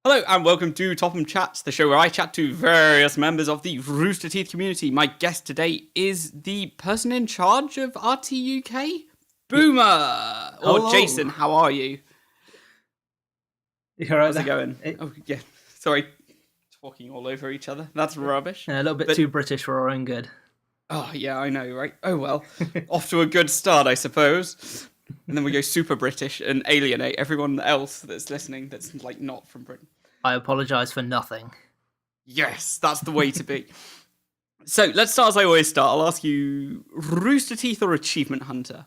Hello and welcome to Topham Chats, the show where I chat to various members of the Rooster Teeth community. My guest today is the person in charge of RTUK, Boomer, or Hello. Jason. How are you? You alright How's it there? going? Oh yeah, sorry, talking all over each other. That's rubbish. Yeah, a little bit But- too British for our own good. Oh yeah, I know, right? Oh well, off to a good start, I suppose. And then we go super British and alienate everyone else that's listening that's like not from Britain. I apologise for nothing. Yes, that's the way to be. So let's start as I always start. I'll ask you, Rooster Teeth or Achievement Hunter?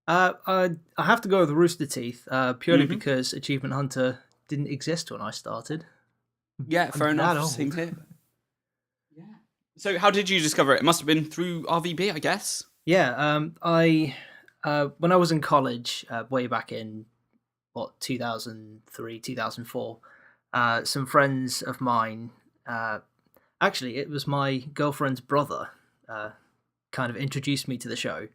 I have to go with Rooster Teeth, purely Mhm. because Achievement Hunter didn't exist when I started. Yeah, fair I'm that enough. old. Same here. Yeah. So how did you discover it? It must have been through RVB, I guess. Yeah, when I was in college, way back in 2003, 2004, some friends of mine, actually, it was my girlfriend's brother, kind of introduced me to the show,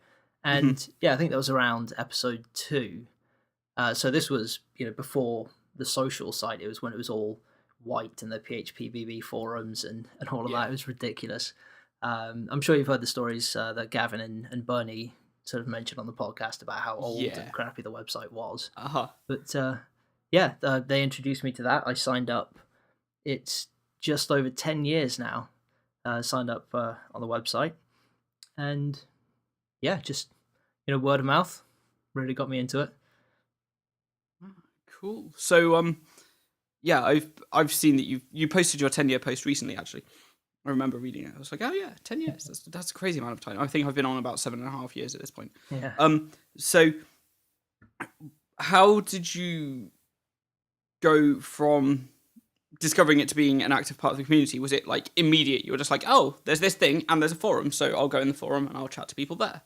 and yeah, I think that was around episode 2. So this was before the social site. It was when it was all white and the PHPBB forums and all of that. It was ridiculous. I'm sure you've heard the stories that Gavin and Bernie sort of mentioned on the podcast about how old and crappy the website was. But yeah, they introduced me to that. I signed up. It's just over 10 years now. Signed up on the website, and yeah, just word of mouth really got me into it. Cool. So yeah, I've seen that you posted your 10-year post recently. Actually, I remember reading it. I was like, oh yeah, 10 years. That's a crazy amount of time. I think I've been on about 7.5 years at this point. Yeah. So how did you go from discovering it to being an active part of the community? Was it like immediate? You were just like, oh, there's this thing and there's a forum, so I'll go in the forum and I'll chat to people there.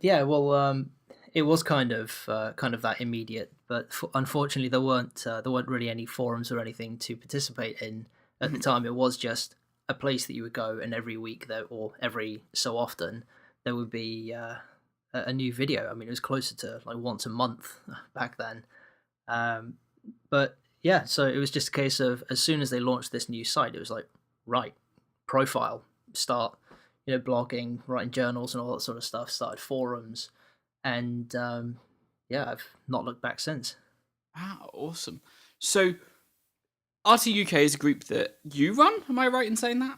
Yeah, well, it was kind of that immediate, but unfortunately there weren't really any forums or anything to participate in at the time. It was just a place that you would go, and every week there, or every so often, there would be a new video. I mean, it was closer to like once a month back then. But yeah, so it was just a case of, as soon as they launched this new site, it was like, right, profile, start, blogging, writing journals and all that sort of stuff, started forums, and yeah, I've not looked back since. Ah, awesome. So RTUK is a group that you run, am I right in saying that?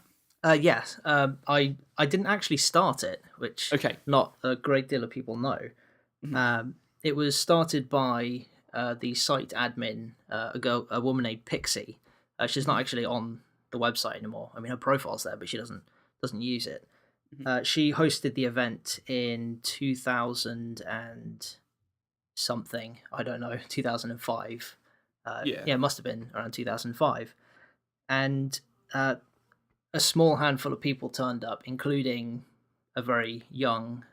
Yes, I didn't actually start it, which not a great deal of people know. It was started by the site admin, a woman named Pixie. She's not actually on the website anymore. I mean, her profile's there, but she doesn't use it. She hosted the event in 2000 and something. I don't know, 2005. Yeah, it must have been around 2005. And a small handful of people turned up, including a very young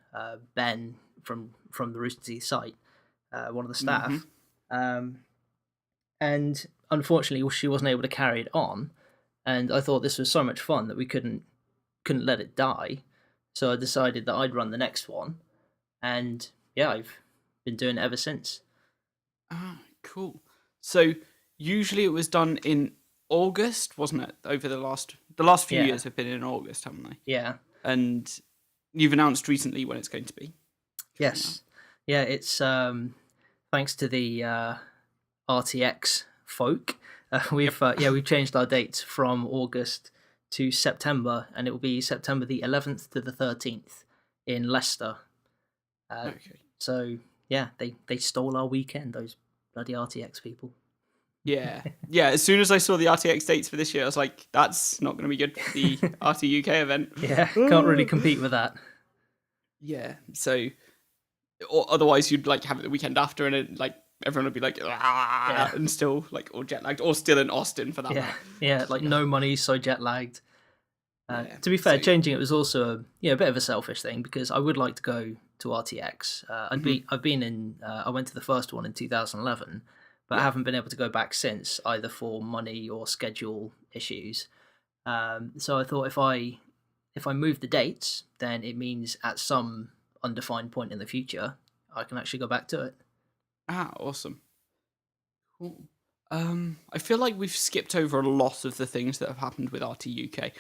Ben from the Rooster Teeth site, one of the staff. And unfortunately, she wasn't able to carry it on. And I thought this was so much fun that we couldn't let it die. So I decided that I'd run the next one. And yeah, I've been doing it ever since. Ah, cool. So usually it was done in August, wasn't it? Over the last few years have been in August, haven't they? Yeah. And you've announced recently when it's going to be. Yes. Yeah, it's thanks to the RTX folk. We've changed our dates from August to September, and it will be September the 11th to the 13th in Leicester. So yeah, they stole our weekend, those bloody RTX people. Yeah. As soon as I saw the RTX dates for this year, I was like, that's not going to be good for the RTUK event. Yeah, can't really compete with that. Yeah. So, or otherwise you'd like have it the weekend after, and it, like everyone would be like, and still like all jet lagged, or still in Austin for that. Yeah, like no money, so jet lagged. To be fair, changing it was also a bit of a selfish thing, because I would like to go to RTX. I went to the first one in 2011, but I haven't been able to go back since, either for money or schedule issues. So I thought if I move the dates, then it means at some undefined point in the future I can actually go back to it. Ah, awesome. Cool. I feel like we've skipped over a lot of the things that have happened with RTUK.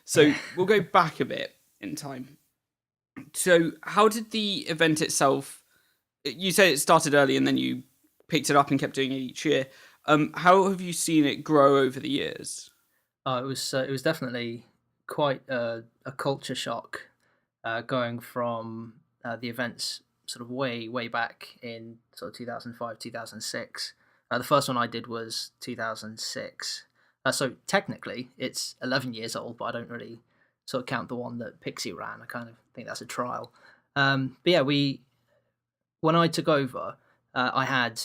So we'll go back a bit in time. So how did the event itself, you said it started early and then you picked it up and kept doing it each year. How have you seen it grow over the years? It was definitely quite a culture shock, going from the events sort of way back in sort of 2005 2006. The first one I did was 2006. So technically it's 11 years old, but I don't really sort of count the one that Pixie ran. I kind of think that's a trial. But yeah, we when I took over, I had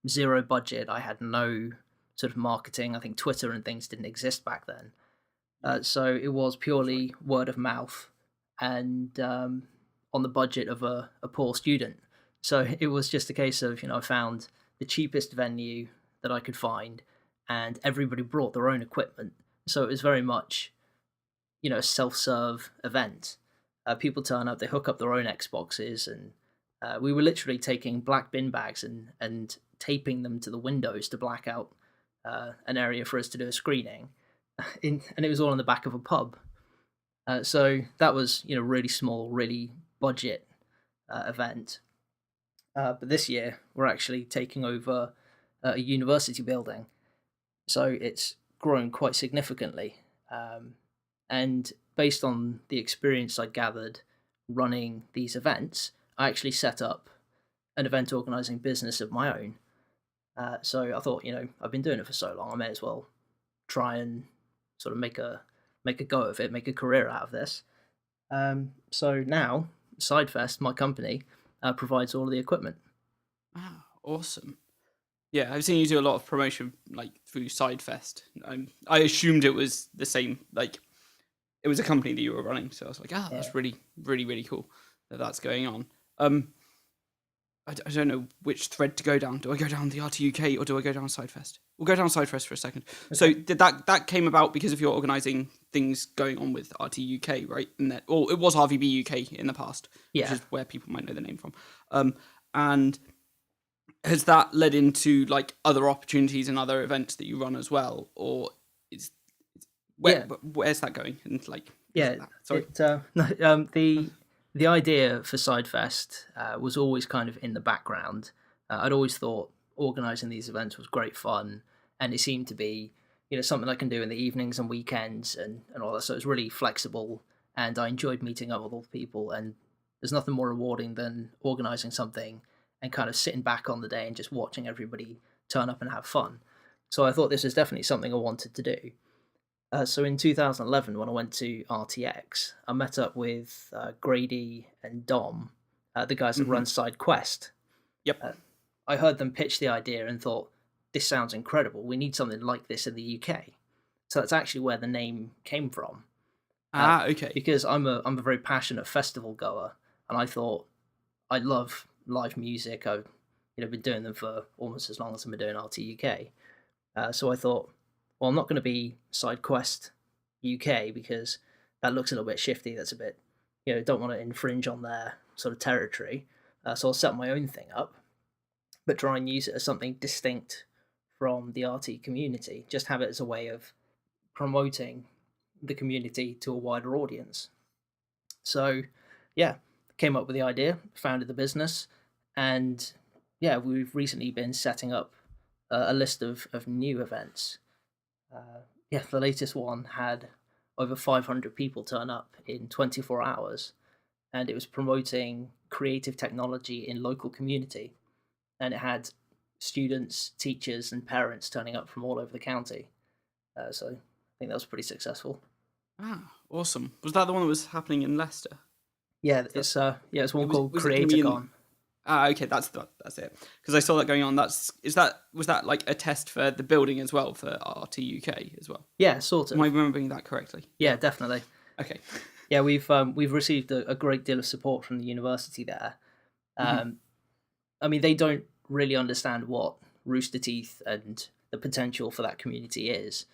zero budget. I had no sort of marketing. I think Twitter and things didn't exist back then. So it was purely word of mouth and on the budget of a poor student. So it was just a case of, I found the cheapest venue that I could find and everybody brought their own equipment. So it was very much, a self-serve event. People turn up, they hook up their own Xboxes, and we were literally taking black bin bags and taping them to the windows to black out an area for us to do a screening. And it was all in the back of a pub. So that was, really small, really budget event. But this year, we're actually taking over a university building. So it's grown quite significantly. And based on the experience I gathered running these events, I actually set up an event organizing business of my own. So I thought, I've been doing it for so long, I may as well try and sort of make a go of it, make a career out of this. So now, Sidefest, my company, provides all of the equipment. Ah, awesome. Yeah, I've seen you do a lot of promotion like through Sidefest. I assumed it was the same, like it was a company that you were running. So I was like, that's really, really, really cool that that's going on. I don't know which thread to go down. Do I go down the RTUK or do I go down Sidefest? We'll go down Sidefest for a second. Okay. So did that came about because of your organising things going on with RTUK, right? And that, it was RVB UK in the past, which is where people might know the name from. And has that led into like other opportunities and other events that you run as well, or where's that going? And like, sorry. The idea for Sidefest was always kind of in the background. I'd always thought organising these events was great fun, and it seemed to be, something I can do in the evenings and weekends and all that. So it was really flexible, and I enjoyed meeting up with all the people. And there's nothing more rewarding than organising something and kind of sitting back on the day and just watching everybody turn up and have fun. So I thought this was definitely something I wanted to do. So in 2011, when I went to RTX, I met up with Grady and Dom, the guys that run SideQuest. Yep. I heard them pitch the idea and thought, this sounds incredible. We need something like this in the UK. So that's actually where the name came from. Okay. Because I'm a very passionate festival goer, and I thought I love live music. I've been doing them for almost as long as I've been doing RTUK. So I thought, well, I'm not going to be SideQuest UK because that looks a little bit shifty. That's a bit, don't want to infringe on their sort of territory. So I'll set my own thing up, but try and use it as something distinct from the RT community. Just have it as a way of promoting the community to a wider audience. So, came up with the idea, founded the business, and we've recently been setting up a list of new events. The latest one had over 500 people turn up in 24 hours, and it was promoting creative technology in local community, and it had students, teachers, and parents turning up from all over the county. So I think that was pretty successful. Ah, awesome. Was that the one that was happening in Leicester? Yeah, it's one called CreatorCon. Okay, that's it. Because I saw that going on. Was that like a test for the building as well for RTUK as well? Yeah, sort of. Am I remembering that correctly? Yeah, definitely. Okay. Yeah, we've received a great deal of support from the university there. I mean, they don't really understand what Rooster Teeth and the potential for that community is.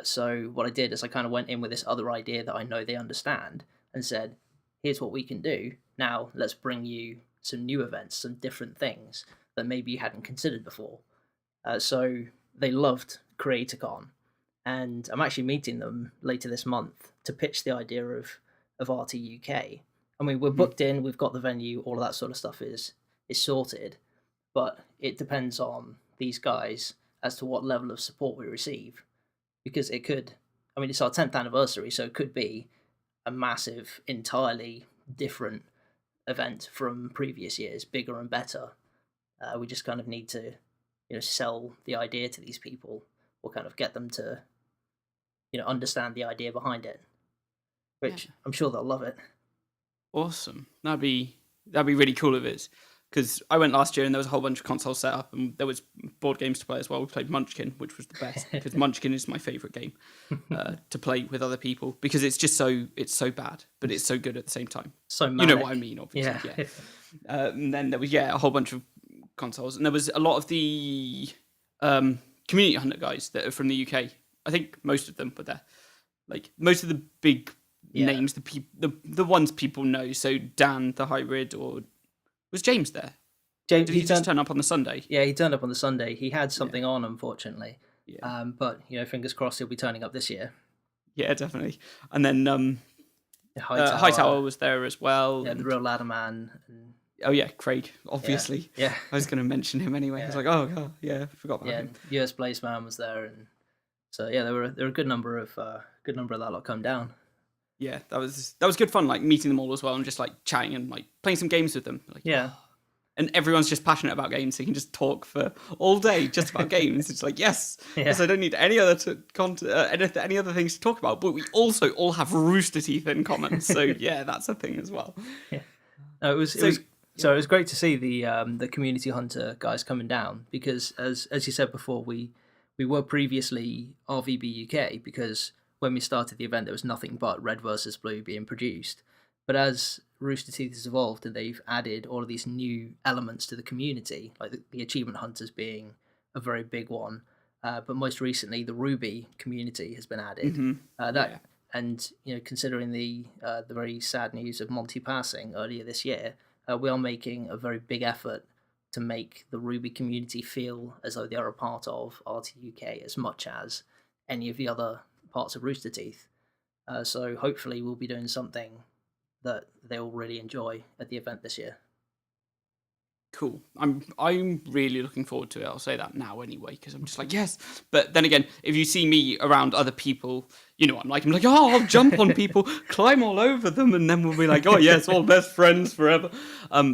So what I did is I kind of went in with this other idea that I know they understand and said, here's what we can do. Now let's bring you some new events, some different things that maybe you hadn't considered before. So they loved CreatorCon, and I'm actually meeting them later this month to pitch the idea of RT UK. I mean, we're booked in, we've got the venue, all of that sort of stuff is sorted, but it depends on these guys as to what level of support we receive, because it could. I mean, it's our 10th anniversary, so it could be a massive, entirely different event from previous years, bigger and better. We just kind of need to, sell the idea to these people, or kind of get them to, understand the idea behind it, which I'm sure they'll love it. Awesome. That'd be really cool if it's, because I went last year and there was a whole bunch of consoles set up and there was board games to play as well. We played Munchkin, which was the best, because Munchkin is my favourite game to play with other people, because it's just it's so bad, but it's so good at the same time. So manic. You know what I mean, obviously. Yeah. And then there was a whole bunch of consoles, and there was a lot of the Community Hunter guys that are from the UK. I think most of them were there. Like most of the big names, the ones people know. So Dan the Hybrid, or was James there? James, did he just turn up on the Sunday? Yeah, he turned up on the Sunday. He had something on, unfortunately. Yeah. But fingers crossed he'll be turning up this year. Yeah, definitely. And then Hightower was there as well. Yeah, the real ladder man. Oh yeah, Craig, obviously. Yeah. I was going to mention him anyway. I was like, oh god, I forgot about him. US Blazeman was there, and so there were a good number of that lot come down. Yeah, that was good fun, like meeting them all as well, and just like chatting and like playing some games with them. Like, and everyone's just passionate about games, so you can just talk for all day just about games. It's like yes, I don't need any other any other things to talk about, but we also all have Rooster Teeth in common. So yeah, that's a thing as well. Yeah, no, it was great to see the Community Hunter guys coming down, because as you said before, we were previously RVB UK, because when we started the event there was nothing but Red versus Blue being produced. But as Rooster Teeth has evolved and they've added all of these new elements to the community, like the Achievement Hunters being a very big one, but most recently the Ruby community has been added. And considering the very sad news of Monty passing earlier this year, we are making a very big effort to make the Ruby community feel as though they are a part of RT UK as much as any of the other parts of Rooster Teeth. So hopefully we'll be doing something that they'll really enjoy at the event this year. Cool. I'm really looking forward to it. I'll say that now anyway, because I'm just like, yes. But then again, if you see me around other people, I'm like, oh, I'll jump on people, climb all over them, and then we'll be like, oh yes, all best friends forever.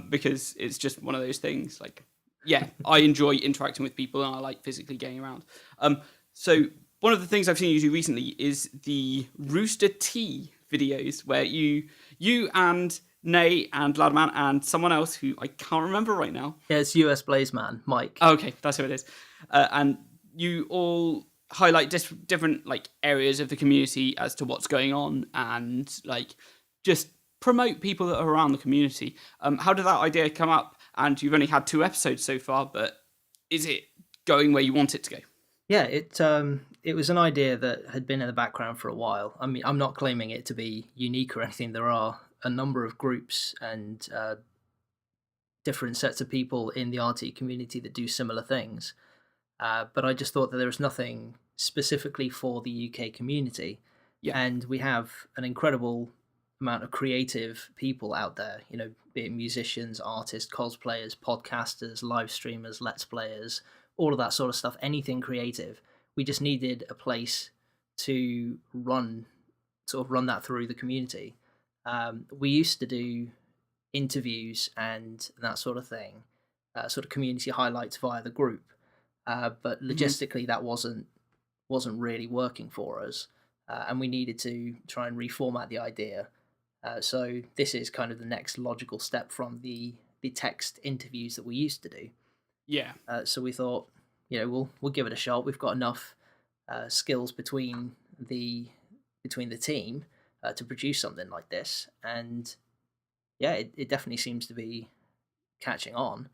Because it's just one of those things. Like, yeah, I enjoy interacting with people, and I like physically getting around. So one of the things I've seen you do recently is the Rooster Tea videos, where you and Nay and Ladman and someone else who I can't remember right now. Yeah, it's US Blazeman, Mike. Oh, okay, that's who it is. And you all highlight different like areas of the community as to what's going on, and like just promote people that are around the community. How did that idea come up? And you've only had 2 episodes so far, but is it going where you want it to go? Yeah, it was an idea that had been in the background for a while. I mean, I'm not claiming it to be unique or anything. There are a number of groups and different sets of people in the RT community that do similar things. But I just thought that there was nothing specifically for the UK community. Yeah. And we have an incredible amount of creative people out there, be it musicians, artists, cosplayers, podcasters, live streamers, let's players, all of that sort of stuff, anything creative. We just needed a place to run that through the community. We used to do interviews and that sort of thing, sort of community highlights via the group, but logistically that wasn't really working for us, and we needed to try and reformat the idea. So this is kind of the next logical step from the text interviews that we used to do. Yeah. So we thought, we'll give it a shot. We've got enough skills between the team to produce something like this, and yeah, it definitely seems to be catching on.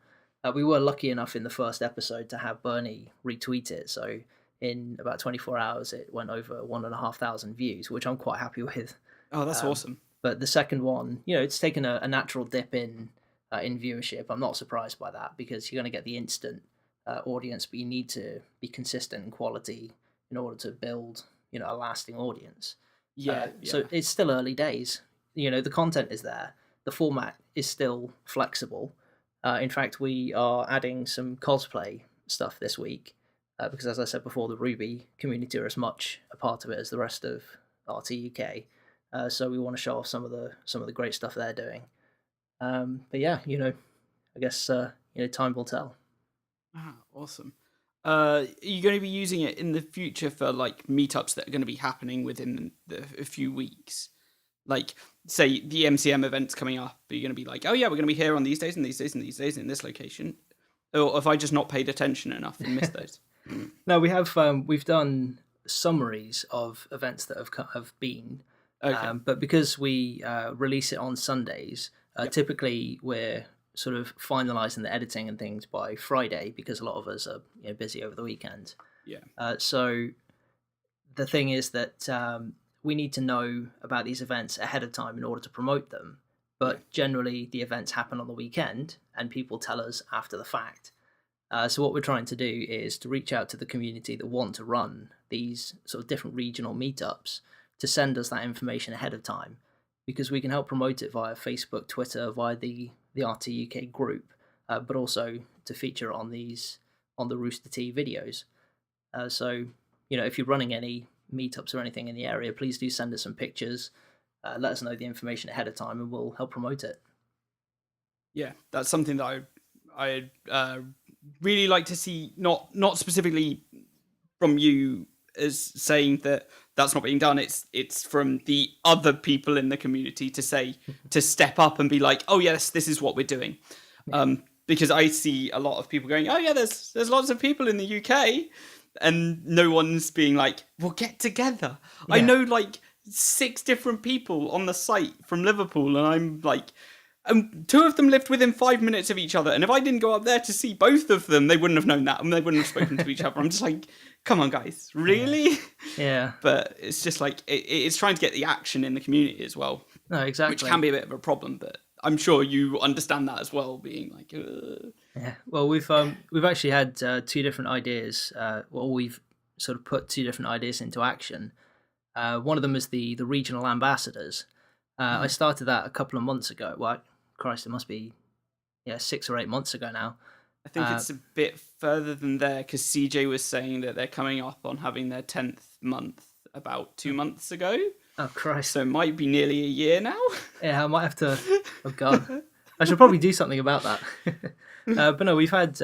We were lucky enough in the first episode to have Bernie retweet it, so in about 24 hours it went over 1,500 views, which I'm quite happy with. Oh, that's awesome. But the second one, it's taken a natural dip in viewership. I'm not surprised by that, because you're going to get the instant audience, but you need to be consistent in quality in order to build, a lasting audience. Yeah, So it's still early days. The content is there. The format is still flexible. In fact, we are adding some cosplay stuff this week because, as I said before, the Ruby community are as much a part of it as the rest of RTUK. So we want to show off some of the great stuff they're doing. But yeah, I guess time will tell. Awesome. Are you going to be using it in the future for like meetups that are going to be happening within a few weeks? Like, say the MCM event's coming up, are you going to be like, oh yeah, we're going to be here on these days and these days and these days in this location? Or have I just not paid attention enough and missed those? No, we've done summaries of events that have been, Okay. but because we release it on Sundays, typically we're sort of finalizing the editing and things by Friday because a lot of us are busy over the weekend. Yeah. So the thing is that we need to know about these events ahead of time in order to promote them. But generally, the events happen on the weekend, and people tell us after the fact. So what we're trying to do is to reach out to the community that want to run these sort of different regional meetups to send us that information ahead of time, because we can help promote it via Facebook, Twitter, via the RT UK group, but also to feature on the Rooster T videos. So if you're running any meetups or anything in the area, please do send us some pictures. Let us know the information ahead of time, and we'll help promote it. Yeah, that's something that I really like to see. Not specifically from you as saying that that's not being done. It's from the other people in the community to step up and be like, oh yes, this is what we're doing. Because I see a lot of people going, oh yeah, there's lots of people in the UK, and no one's being like, well, get together. Yeah. I know like 6 different people on the site from Liverpool, and I'm like, and 2 of them lived within 5 minutes of each other, and if I didn't go up there to see both of them, they wouldn't have known that, and they wouldn't have spoken to each other. I'm just like, come on, guys, really? Yeah. But it's just like it's trying to get the action in the community as well. No, exactly. Which can be a bit of a problem, but I'm sure you understand that as well. Being like, yeah. Well, we've actually had 2 different ideas. We've sort of put 2 different ideas into action. One of them is the regional ambassadors. I started that a couple of months ago. Well, Christ, it must be 6 or 8 months ago now. I think it's a bit further than there because CJ was saying that they're coming up on having their 10th month about 2 months ago. Oh Christ! So it might be nearly a year now. Yeah, I might have to. Oh God, I should probably do something about that. But no, we've had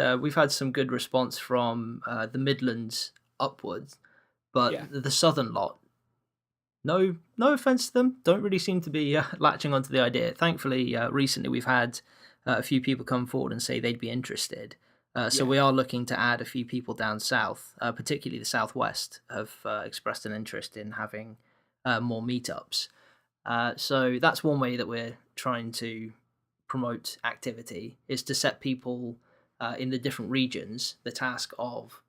some good response from the Midlands upwards, but the southern lot. No offense to them, don't really seem to be latching onto the idea. Thankfully, recently we've had a few people come forward and say they'd be interested. So we are looking to add a few people down south, particularly the southwest, have expressed an interest in having more meetups. So that's one way that we're trying to promote activity, is to set people in the different regions the task of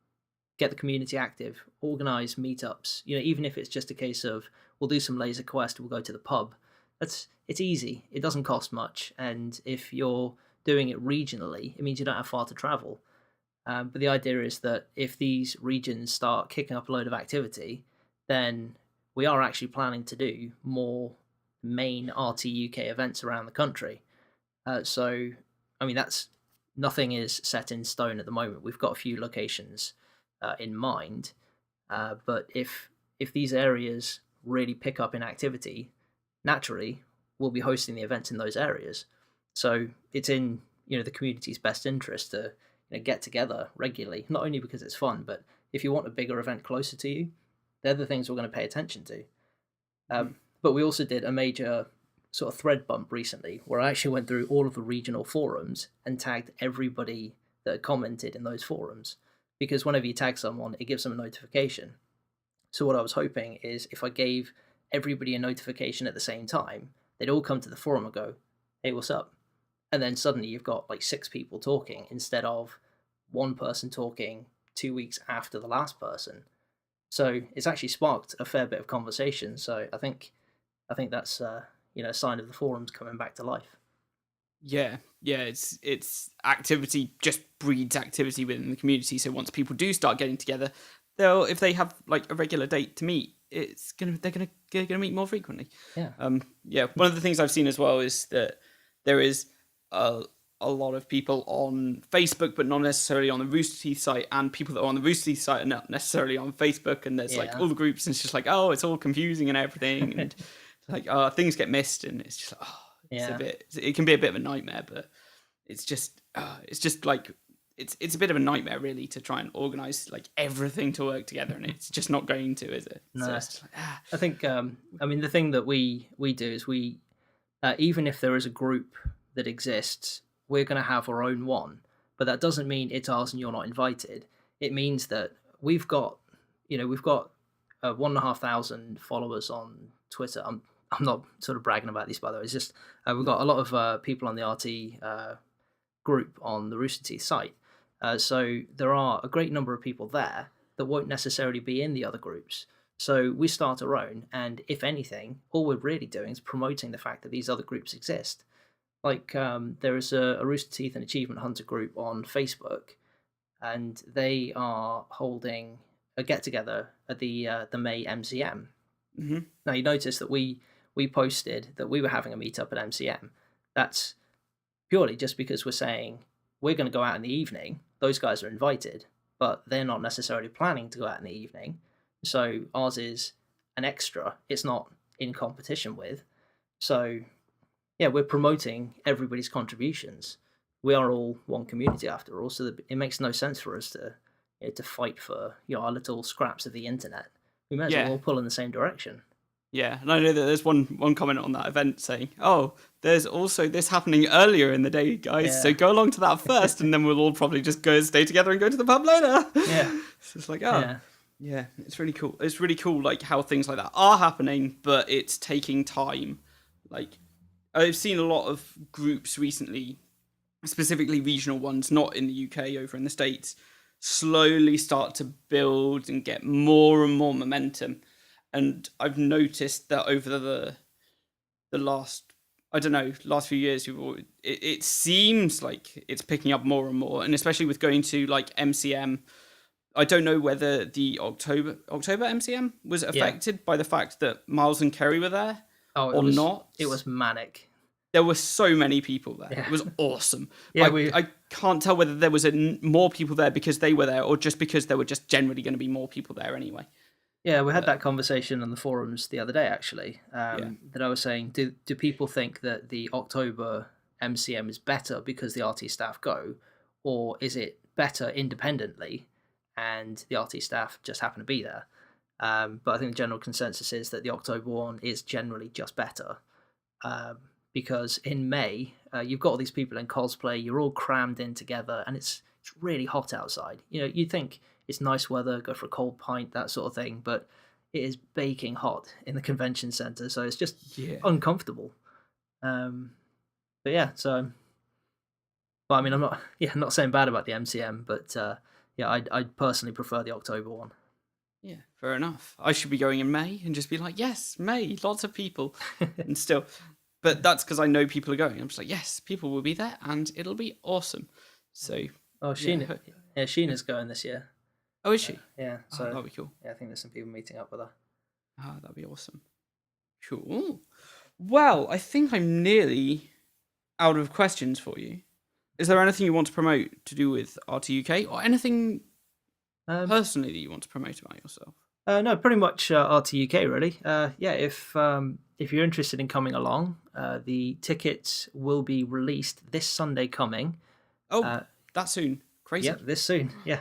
get the community active, organise meetups. Even if it's just a case of we'll do some laser quest, we'll go to the pub. It's easy. It doesn't cost much, and if you're doing it regionally, it means you don't have far to travel. But the idea is that if these regions start kicking up a load of activity, then we are actually planning to do more main RT UK events around the country. So, I mean, nothing is set in stone at the moment. We've got a few locations in mind, but if these areas really pick up in activity, naturally we'll be hosting the events in those areas. So it's in the community's best interest to get together regularly, not only because it's fun, but if you want a bigger event closer to you, they're the things we're going to pay attention to. But we also did a major sort of thread bump recently where I actually went through all of the regional forums and tagged everybody that commented in those forums, because whenever you tag someone, it gives them a notification. So what I was hoping is if I gave everybody a notification at the same time, they'd all come to the forum and go, hey, what's up? And then suddenly you've got like 6 people talking instead of 1 person talking 2 weeks after the last person. So it's actually sparked a fair bit of conversation. So I think that's a sign of the forums coming back to life. Yeah, yeah, it's activity just breeds activity within the community. So once people do start getting together, they'll if they have like a regular date to meet, they're gonna meet more frequently. Yeah. Yeah, one of the things I've seen as well is that there is a a lot of people on Facebook, but not necessarily on the Rooster Teeth site, and people that are on the Rooster Teeth site are not necessarily on Facebook. And there's like Yeah. all the groups, and it's just like, oh, it's all confusing and everything, and like things get missed, and it's just like, oh, Yeah. it can be a bit of a nightmare, but it's just like it's a bit of a nightmare really to try and organize like everything to work together, and it's just not going to, is it? So No. it's just like, I think I mean the thing that we do is we even if there is a group that exists, we're going to have our own one, but that doesn't mean it's ours and you're not invited. It means that we've got 1,500 followers on Twitter. I'm not sort of bragging about these, by the way. It's just we've got a lot of people on the RT group on the Rooster Teeth site. So there are a great number of people there that won't necessarily be in the other groups. So we start our own, and if anything, all we're really doing is promoting the fact that these other groups exist. Like there is a Rooster Teeth and Achievement Hunter group on Facebook, and they are holding a get together at the May MCM. mm-hmm. Now you notice that we posted that we were having a meetup at MCM. That's purely just because we're saying we're going to go out in the evening. Those guys are invited, but they're not necessarily planning to go out in the evening. So ours is an extra. It's not in competition with. So yeah, we're promoting everybody's contributions. We are all one community after all, so it makes no sense for us to fight for our little scraps of the internet. We might as well all pull in the same direction. Yeah, and I know that there's one comment on that event saying, "Oh, there's also this happening earlier in the day, guys. So go along to that first, and then we'll all probably just go stay together and go to the pub later." Yeah, so it's like, yeah, it's really cool. It's really cool, like how things like that are happening, but it's taking time. Like I've seen a lot of groups recently, specifically regional ones, not in the UK, over in the States, slowly start to build and get more and more momentum. And I've noticed that over the last, I don't know, last few years, it seems like it's picking up more and more, and especially with going to like MCM. I don't know whether the October MCM was affected by the fact that Miles and Kerry were there not. It was manic. There were so many people there. Yeah. It was awesome. Yeah, I can't tell whether there was more people there because they were there, or just because there were just generally going to be more people there anyway. Yeah, we had that conversation on the forums the other day, actually, that I was saying, do people think that the October MCM is better because the RT staff go, or is it better independently and the RT staff just happen to be there? But I think the general consensus is that the October one is generally just better, because in May, you've got all these people in cosplay, you're all crammed in together, and it's really hot outside. You'd think it's nice weather, go for a cold pint, that sort of thing, but it is baking hot in the convention center, so it's just uncomfortable. But I mean, I'm not saying bad about the MCM, but I personally prefer the October one. Yeah, fair enough. I should be going in May and just be like, yes, May, lots of people, and still. But that's because I know people are going. I'm just like, yes, people will be there, and it'll be awesome. So. Oh, Sheena's going this year. Oh, is she? Yeah. So that'll be cool. Yeah, I think there's some people meeting up with her. Ah, that'd be awesome. Cool. Well, I think I'm nearly out of questions for you. Is there anything you want to promote to do with RTUK, or anything personally that you want to promote about yourself? No, pretty much RTUK really. If you're interested in coming along, the tickets will be released this Sunday coming. Oh, that soon? Crazy. Yeah, this soon. Yeah.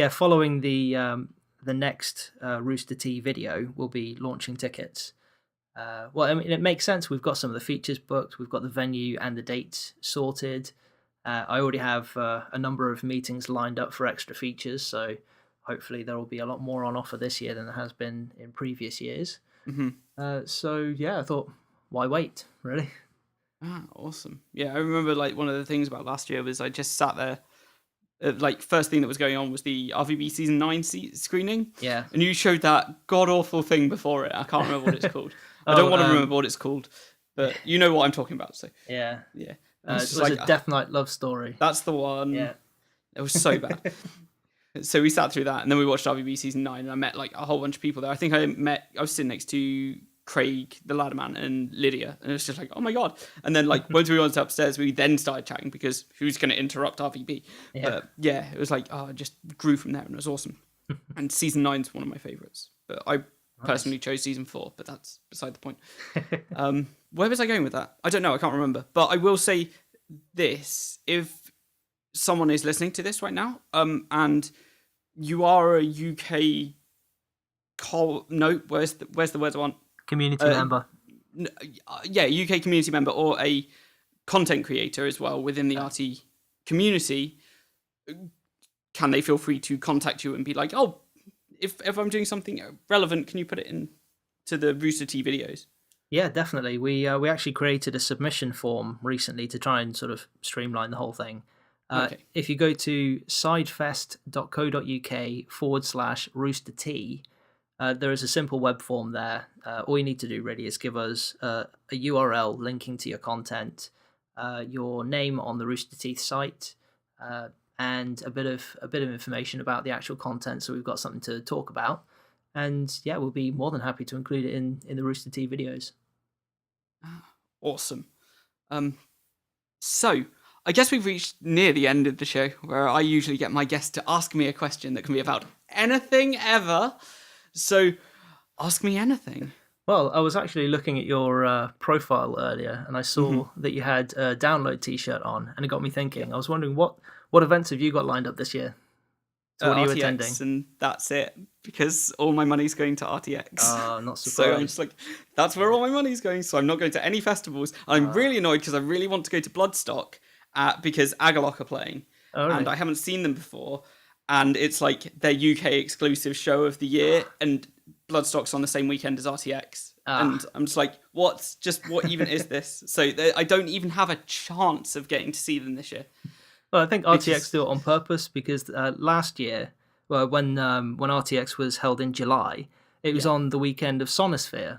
Following the next Rooster T video, we'll be launching tickets. Well, I mean, it makes sense. We've got some of the features booked. We've got the venue and the dates sorted. I already have a number of meetings lined up for extra features, so hopefully there will be a lot more on offer this year than there has been in previous years. Mm-hmm. So yeah, I thought, why wait, really? Ah, awesome. Yeah, I remember like one of the things about last year was I just sat there. Like first thing that was going on was the RVB season 9 screening. Yeah. And you showed that god awful thing before it. I can't remember what it's called. I don't want to remember what it's called, but you know what I'm talking about. So yeah. It's It just was like, a Death Knight love story. that's the one. Yeah. It was so bad. So we sat through that, and then we watched RVB season 9, and I met like a whole bunch of people there. I think I was sitting next to Craig, the Ladderman, and Lydia, and it was just like, oh my god. And then like once we went upstairs, we then started chatting because who's going to interrupt RVB? Yeah. But yeah, it was like, it just grew from there, and it was awesome. And season 9 is one of my favorites, but I personally chose season 4, but that's beside the point. Where was I going with that? I don't know. I can't remember. But I will say this: if someone is listening to this right now, and you are a UK where's the words I want? Community member. Yeah, UK community member or a content creator as well within the RT community, can they feel free to contact you and be like, oh, if I'm doing something relevant, can you put it in to the Rooster T videos? Yeah, definitely. We actually created a submission form recently to try and sort of streamline the whole thing. Okay. If you go to sidefest.co.uk/Rooster T, there is a simple web form there. All you need to do really is give us a URL linking to your content, your name on the Rooster Teeth site, and a bit of information about the actual content, so we've got something to talk about. And yeah, we'll be more than happy to include it in the Rooster Teeth videos. Awesome. So I guess we've reached near the end of the show, where I usually get my guests to ask me a question that can be about anything ever. So ask me anything. Well, I was actually looking at your profile earlier, and I saw that you had a Download T-shirt on, and it got me thinking. I was wondering what events have you got lined up this year? So what are you RTX, attending? and that's it, because all my money's going to RTX. Not surprised. So I'm just like, that's where all my money's going. So I'm not going to any festivals. I'm really annoyed because I really want to go to Bloodstock because Agalok are playing, and I haven't seen them before. And it's like their UK exclusive show of the year, and Bloodstock's on the same weekend as RTX. And I'm just like, what even is this? So I don't even have a chance of getting to see them this year. Well, I think RTX do it on purpose because last year, well, when RTX was held in July, it was on the weekend of Sonosphere.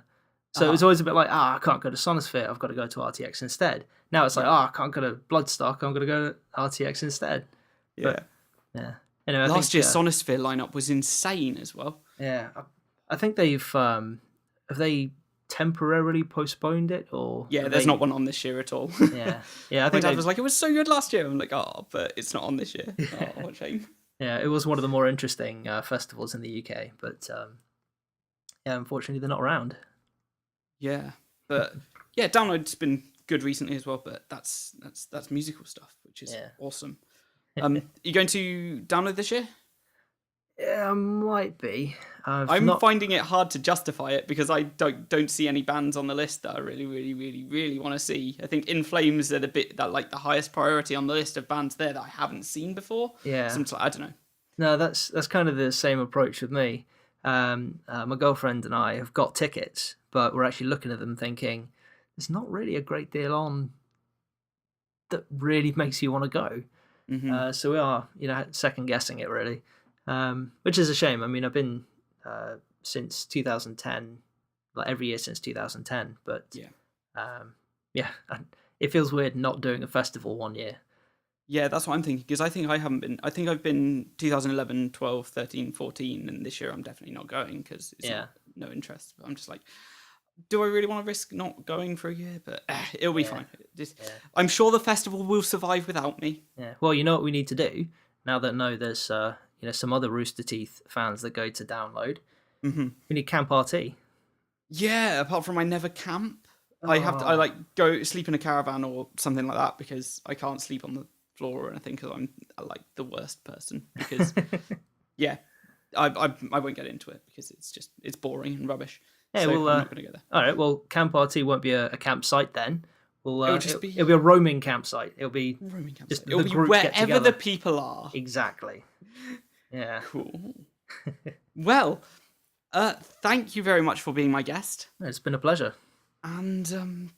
So it was always a bit like, I can't go to Sonosphere, I've got to go to RTX instead. Now it's like, I can't go to Bloodstock, I'm going to go to RTX instead. Yeah. But, yeah. Anyway, Last year's Sonosphere lineup was insane as well. Yeah. I think they've, have they temporarily postponed it, or there's not one on this year at all. Yeah, I think my dad was like, it was so good last year. I'm like, but it's not on this year. Oh, what a shame. Yeah, it was one of the more interesting festivals in the UK, but unfortunately they're not around. Yeah, but Download's been good recently as well, but that's musical stuff, which is awesome. You going to Download this year? Yeah, might be. I'm finding it hard to justify it because I don't see any bands on the list that I really, really, really, really want to see. I think In Flames are the highest priority on the list of bands there that I haven't seen before. Yeah, so I don't know. No, that's kind of the same approach with me. My girlfriend and I have got tickets, but we're actually looking at them thinking there's not really a great deal on that really makes you want to go. So we are, second guessing it really. Which is a shame. I mean, I've been since 2010, like every year since 2010. But it feels weird not doing a festival one year. Yeah, that's what I'm thinking, because I think I haven't been. I think I've been 2011, 12, 13, 14, and this year I'm definitely not going because it's no interest. But I'm just like, do I really want to risk not going for a year? But it'll be fine. I'm sure the festival will survive without me. Yeah. Well, you know what we need to do now that I know there's some other Rooster Teeth fans that go to Download. We need Camp RT. Yeah, apart from I never camp. I go sleep in a caravan or something like that because I can't sleep on the floor or anything because I'm like the worst person. Because I won't get into it because it's boring and rubbish. Yeah, so I'm not going to go there. All right, well, Camp RT won't be a campsite then. It'll be a roaming campsite. It'll be roaming campsite. It'll be wherever the people are. Exactly. Yeah. Cool. Well, thank you very much for being my guest. It's been a pleasure. And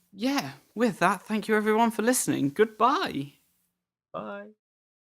with that, thank you everyone for listening. Goodbye. Bye.